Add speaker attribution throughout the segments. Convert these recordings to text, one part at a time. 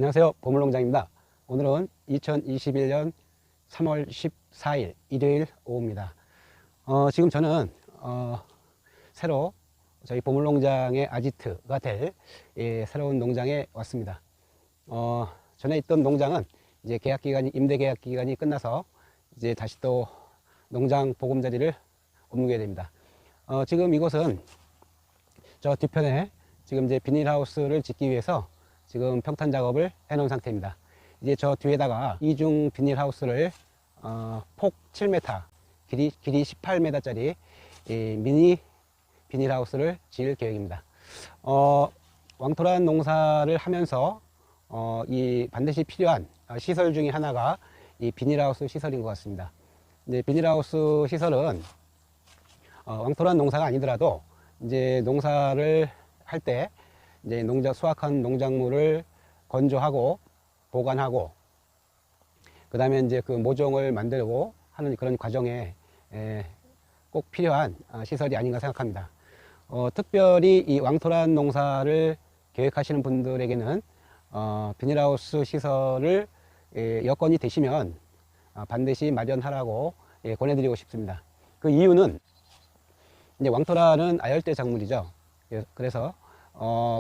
Speaker 1: 안녕하세요, 보물농장입니다. 오늘은 2021년 3월 14일 일요일 오후입니다. 지금 저는 새로 저희 보물농장의 아지트가 될 새로운 농장에 왔습니다. 전에 있던 농장은 이제 임대 계약 기간이 끝나서 이제 다시 또 농장 보금자리를 옮기게 됩니다. 지금 이곳은 저 뒤편에 지금 이제 비닐하우스를 짓기 위해서 지금 평탄 작업을 해 놓은 상태입니다. 이제 저 뒤에다가 이중 비닐하우스를 폭 7m, 길이 18m 짜리 미니 비닐하우스를 지을 계획입니다. 왕토란 농사를 하면서 이 반드시 필요한 시설 중에 하나가 이 비닐하우스 시설인 것 같습니다. 이제 비닐하우스 시설은 왕토란 농사가 아니더라도 이제 농사를 할 때 이제 수확한 농작물을 건조하고 보관하고 그 다음에 이제 그 모종을 만들고 하는 그런 과정에 꼭 필요한 시설이 아닌가 생각합니다. 특별히 이 왕토란 농사를 계획하시는 분들에게는 비닐하우스 시설을 여건이 되시면 반드시 마련하라고 권해드리고 싶습니다. 그 이유는 이제 왕토란은 아열대 작물이죠. 그래서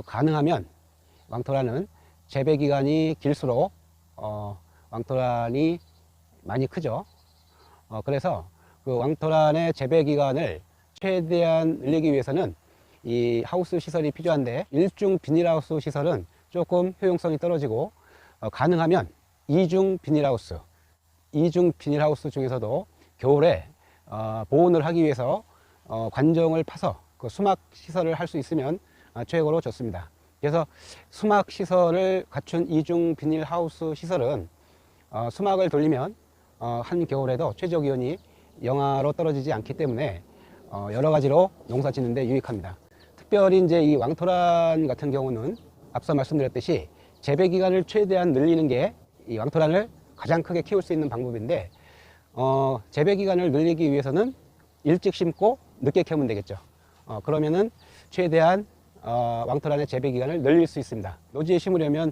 Speaker 1: 가능하면 왕토란은 재배 기간이 길수록 왕토란이 많이 크죠. 그래서 그 왕토란의 재배 기간을 최대한 늘리기 위해서는 이 하우스 시설이 필요한데, 일중 비닐하우스 시설은 조금 효용성이 떨어지고 가능하면 이중 비닐하우스 중에서도 겨울에 보온을 하기 위해서 관정을 파서 그 수막 시설을 할 수 있으면 최고로 좋습니다. 그래서 수막 시설을 갖춘 이중 비닐하우스 시설은 수막을 돌리면 한겨울에도 최저 기온이 영하로 떨어지지 않기 때문에 여러 가지로 농사 짓는데 유익합니다. 특별히 이제 이 왕토란 같은 경우는 앞서 말씀드렸듯이 재배 기간을 최대한 늘리는 게 이 왕토란을 가장 크게 키울 수 있는 방법인데, 재배 기간을 늘리기 위해서는 일찍 심고 늦게 캐면 되겠죠. 그러면은 최대한 왕토란의 재배 기간을 늘릴 수 있습니다. 노지에 심으려면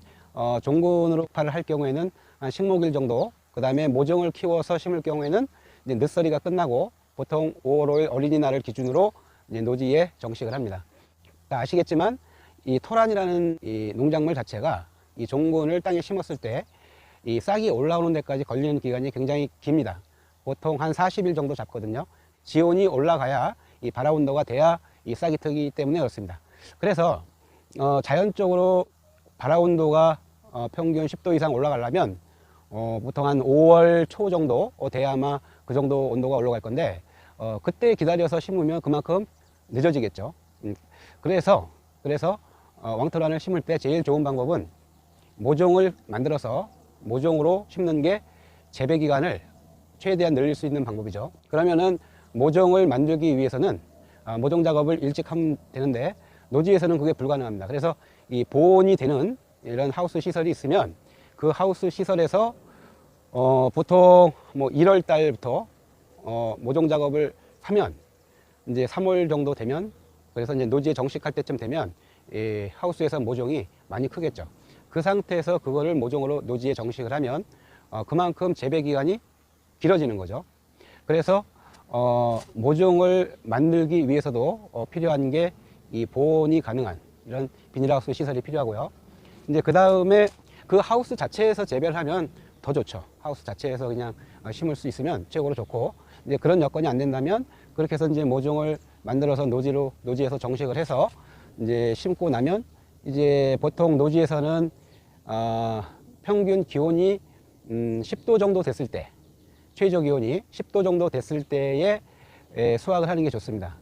Speaker 1: 종군으로 파를 할 경우에는 한 식목일 정도, 그 다음에 모종을 키워서 심을 경우에는 이제 늦서리가 끝나고 보통 5월 5일 어린이날을 기준으로 이제 노지에 정식을 합니다. 다 아시겠지만 이 토란이라는 이 농작물 자체가 이 종군을 땅에 심었을 때 이 싹이 올라오는 데까지 걸리는 기간이 굉장히 깁니다. 보통 한 40일 정도 잡거든요. 지온이 올라가야 이 발화 온도가 돼야 이 싹이 트기 때문에 그렇습니다. 그래서 자연적으로 발화 온도가 평균 10도 이상 올라가려면 보통 한 5월 초 정도 돼야 아마 그 정도 온도가 올라갈 건데, 그때 기다려서 심으면 그만큼 늦어지겠죠. 그래서 왕토란을 심을 때 제일 좋은 방법은 모종을 만들어서 모종으로 심는 게 재배 기간을 최대한 늘릴 수 있는 방법이죠. 그러면은 모종을 만들기 위해서는 모종 작업을 일찍 하면 되는데, 노지에서는 그게 불가능합니다. 그래서 이 보온이 되는 이런 하우스 시설이 있으면 그 하우스 시설에서 보통 뭐 1월 달부터 모종 작업을 하면 이제 3월 정도 되면, 그래서 이제 노지에 정식할 때쯤 되면 이 하우스에서 모종이 많이 크겠죠. 그 상태에서 그거를 모종으로 노지에 정식을 하면 그만큼 재배 기간이 길어지는 거죠. 그래서 모종을 만들기 위해서도 필요한 게 이 보온이 가능한 이런 비닐하우스 시설이 필요하고요. 이제 그 다음에 그 하우스 자체에서 재배를 하면 더 좋죠. 하우스 자체에서 그냥 심을 수 있으면 최고로 좋고, 이제 그런 여건이 안 된다면 그렇게 해서 이제 모종을 만들어서 노지에서 정식을 해서 이제 심고 나면, 이제 보통 노지에서는 평균 기온이 10도 정도 됐을 때, 최저 기온이 10도 정도 됐을 때에 수확을 하는 게 좋습니다.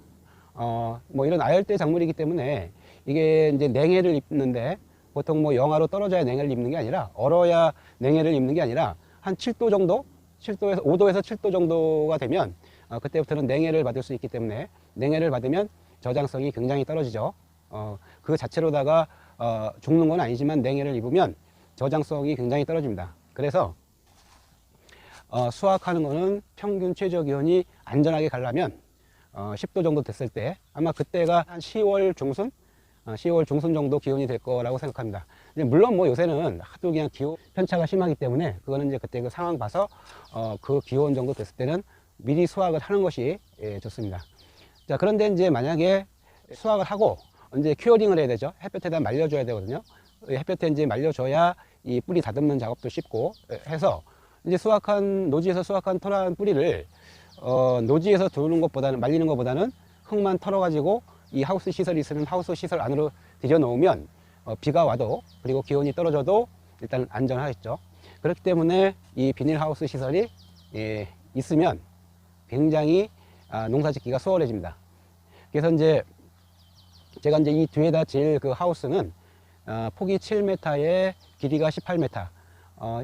Speaker 1: 뭐 이런 아열대 작물이기 때문에 이게 이제 냉해를 입는데, 보통 뭐 영하로 떨어져야 냉해를 입는 게 아니라, 얼어야 냉해를 입는 게 아니라 한 7도 정도, 5도에서 7도 정도가 되면 그때부터는 냉해를 받을 수 있기 때문에, 냉해를 받으면 저장성이 굉장히 떨어지죠. 그 자체로다가 죽는 건 아니지만 냉해를 입으면 저장성이 굉장히 떨어집니다. 그래서 수확하는 거는 평균 최저 기온이 안전하게 가려면 10도 정도 됐을 때, 아마 그때가 한 10월 중순, 10월 중순 정도 기온이 될 거라고 생각합니다. 물론 뭐 요새는 하도 그냥 기온 편차가 심하기 때문에 그거는 이제 그때 그 상황 봐서 그 기온 정도 됐을 때는 미리 수확을 하는 것이 좋습니다. 자, 그런데 이제 만약에 수확을 하고 이제 큐어링을 해야 되죠. 햇볕에다 말려줘야 되거든요. 햇볕에 이제 말려줘야 이 뿌리 다듬는 작업도 쉽고 해서 이제 노지에서 수확한 토란 뿌리를 노지에서 두는 것보다는 말리는 것보다는 흙만 털어가지고 이 하우스 시설이 있으면 하우스 시설 안으로 들여 놓으면 비가 와도 그리고 기온이 떨어져도 일단 안전하겠죠. 그렇기 때문에 이 비닐하우스 시설이 있으면 굉장히 농사 짓기가 수월해집니다. 그래서 이제 제가 이제 이 뒤에다 질 그 하우스는 폭이 7m에 길이가 18m.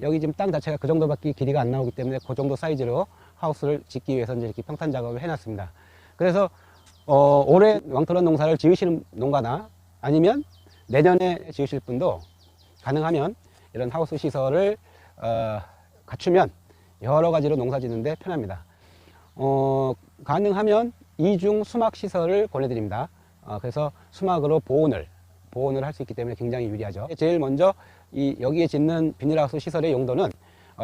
Speaker 1: 여기 지금 땅 자체가 그 정도밖에 길이가 안 나오기 때문에 그 정도 사이즈로 하우스를 짓기 위해서 이제 이렇게 평탄 작업을 해놨습니다. 그래서 올해 왕토란 농사를 지으시는 농가나 아니면 내년에 지으실 분도 가능하면 이런 하우스 시설을 갖추면 여러 가지로 농사 짓는데 편합니다. 가능하면 이중 수막 시설을 권해드립니다. 그래서 수막으로 보온을 할 수 있기 때문에 굉장히 유리하죠. 제일 먼저 여기에 짓는 비닐하우스 시설의 용도는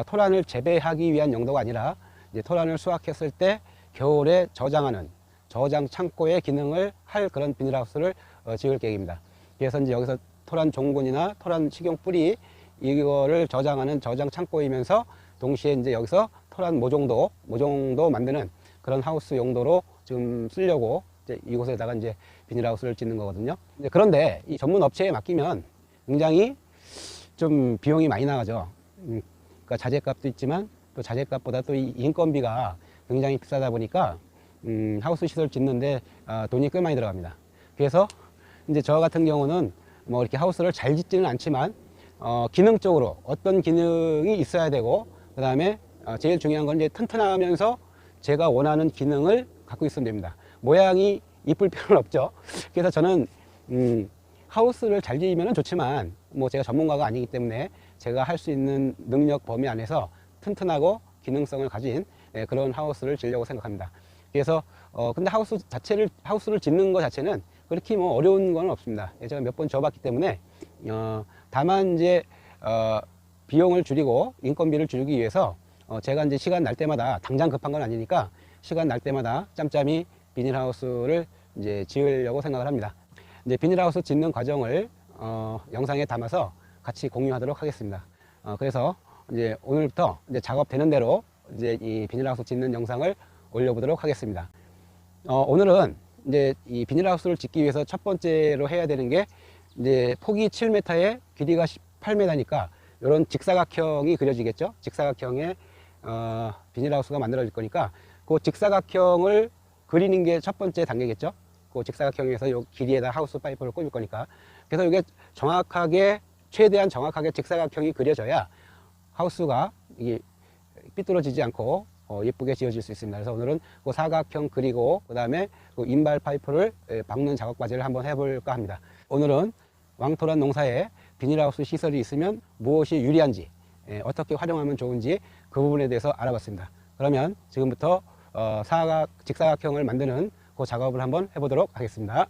Speaker 1: 토란을 재배하기 위한 용도가 아니라 이제 토란을 수확했을 때 겨울에 저장 창고의 기능을 할 그런 비닐하우스를 지을 계획입니다. 그래서 이제 여기서 토란 종군이나 토란 식용 뿌리 이거를 저장하는 저장 창고이면서 동시에 이제 여기서 토란 모종도 만드는 그런 하우스 용도로 지금 쓰려고 이제 이곳에다가 이제 비닐하우스를 짓는 거거든요. 그런데 이 전문 업체에 맡기면 굉장히 좀 비용이 많이 나가죠. 그러니까 자재값도 있지만 또 자재값보다 또 이 인건비가 굉장히 비싸다 보니까 하우스 시설 짓는데 돈이 꽤 많이 들어갑니다. 그래서 이제 저 같은 경우는 뭐 이렇게 하우스를 잘 짓지는 않지만 기능적으로 어떤 기능이 있어야 되고 그 다음에 제일 중요한 건 이제 튼튼하면서 제가 원하는 기능을 갖고 있으면 됩니다. 모양이 이쁠 필요는 없죠. 그래서 저는 하우스를 잘 지으면 좋지만 뭐 제가 전문가가 아니기 때문에 제가 할 수 있는 능력 범위 안에서 튼튼하고 기능성을 가진 그런 하우스를 지으려고 생각합니다. 그래서 근데 하우스를 짓는 것 자체는 그렇게 뭐 어려운 건 없습니다. 제가 몇 번 지어봤기 때문에 다만 이제 비용을 줄이고 인건비를 줄이기 위해서 제가 이제 시간 날 때마다 당장 급한 건 아니니까 시간 날 때마다 짬짬이 비닐하우스를 이제 지으려고 생각을 합니다. 이제 비닐하우스 짓는 과정을 영상에 담아서 같이 공유하도록 하겠습니다. 그래서 이제 오늘부터 이제 작업되는 대로 이제 이 비닐하우스 짓는 영상을 올려보도록 하겠습니다. 오늘은 이제 이 비닐하우스를 짓기 위해서 첫 번째로 해야 되는 게 이제 폭이 7m에 길이가 18m니까 이런 직사각형이 그려지겠죠. 직사각형의 비닐하우스가 만들어질 거니까 그 직사각형을 그리는 게 첫 번째 단계겠죠. 그 직사각형에서 이 길이에다 하우스 파이프를 꽂을 거니까. 그래서 이게 최대한 정확하게 직사각형이 그려져야 하우스가 이게 삐뚤어지지 않고 예쁘게 지어질 수 있습니다. 그래서 오늘은 그 사각형 그리고 그 다음에 그 인발 파이프를 박는 작업까지를 한번 해볼까 합니다. 오늘은 왕토란 농사에 비닐하우스 시설이 있으면 무엇이 유리한지 어떻게 활용하면 좋은지 그 부분에 대해서 알아봤습니다. 그러면 지금부터 직사각형을 만드는 그 작업을 한번 해보도록 하겠습니다.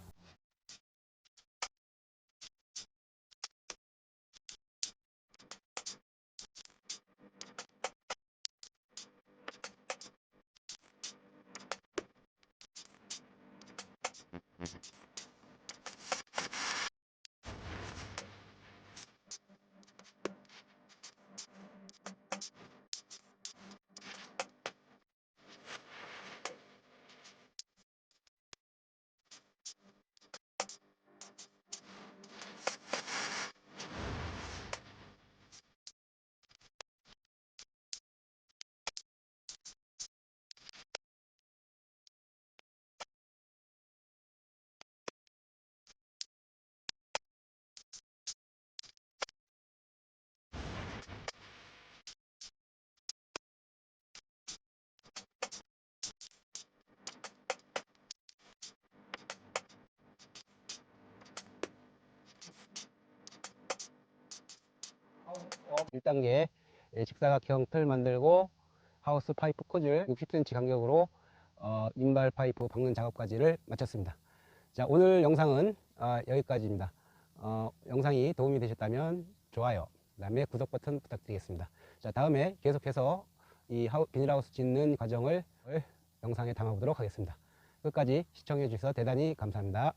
Speaker 1: 어, 1단계 직사각형 틀 만들고 하우스 파이프 꽂을 60cm 간격으로 인발 파이프 박는 작업까지를 마쳤습니다. 자, 오늘 영상은 여기까지입니다. 영상이 도움이 되셨다면 좋아요, 그다음에 구독 버튼 부탁드리겠습니다. 자, 다음에 계속해서 이 비닐하우스 짓는 과정을 영상에 담아보도록 하겠습니다. 끝까지 시청해 주셔서 대단히 감사합니다.